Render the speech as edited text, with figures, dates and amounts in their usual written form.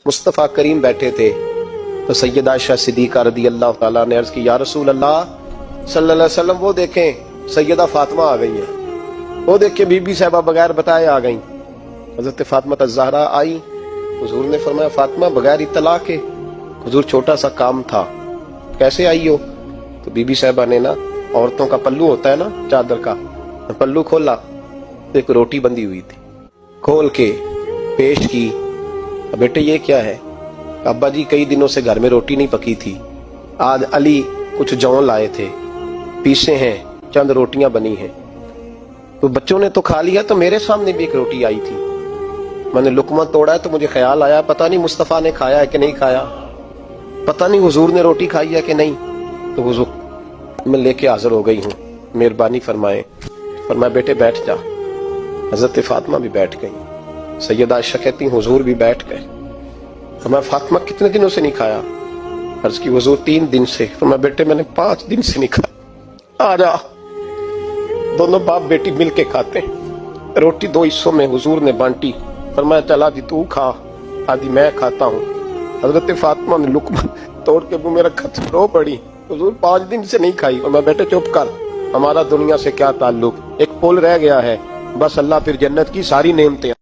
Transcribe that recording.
मुस्तफ़ा करीम बैठे थे तो सैयदा आयशा सिद्दीक़ा रदी अल्लाह ताला ने अर्ज की, या रसूल अल्लाह सल्लल्लाहु अलैहि वसल्लम, वो देखें सैयदा फातिमा आ गई है, वो देख के बीबी साहबा बगैर बताए आ गई। हजरत फातिमा ज़हरा आई, हुजूर ने फरमाया फातिमा बगैर इत्तला के, हुजूर छोटा सा काम था, कैसे आई हो? तो बीबी साहबा ने ना, औरतों का पल्लू होता है ना चादर का, पल्लू खोला तो एक रोटी बंधी हुई थी, खोल के पेश की। बेटे ये क्या है? अब्बा जी कई दिनों से घर में रोटी नहीं पकी थी, आज अली कुछ जौ लाए थे, पीसे हैं, चंद रोटियां बनी हैं, तो बच्चों ने तो खा लिया, तो मेरे सामने भी एक रोटी आई थी, मैंने लुकमा तोड़ा है तो मुझे ख्याल आया पता नहीं मुस्तफ़ा ने खाया है कि नहीं खाया, पता नहीं हुजूर ने रोटी खाई है कि नहीं, तो हुजूर मैं लेके हाजिर हो गई हूँ, मेहरबानी फरमाए। फरमाया बेटे बैठ जा। हजरत फातिमा भी बैठ गई। सैयदा आयशा कहती हुजूर भी बैठ गए। फरमाया फातिमा कितने दिनों से नहीं खाया? अर्ज की हुजूर 3 दिन से। फरमाया बेटे मैंने 5 दिन से नहीं खाया, आ जा। दोनों बाप बेटी मिल के खाते हैं। रोटी 2 हिस्सों में हुजूर ने बांटी। फरमाया चल आधी तू खा, आधी मैं खाता हूँ। हजरत फातिमा ने लुकमा तोड़ के मुंह में रखा, रो पड़ी, हुजूर 5 दिन से नहीं खाई। और मैं बेटे चुप कर, हमारा दुनिया से क्या ताल्लुक, एक पुल रह गया है, बस अल्लाह फिर जन्नत की सारी नेमतें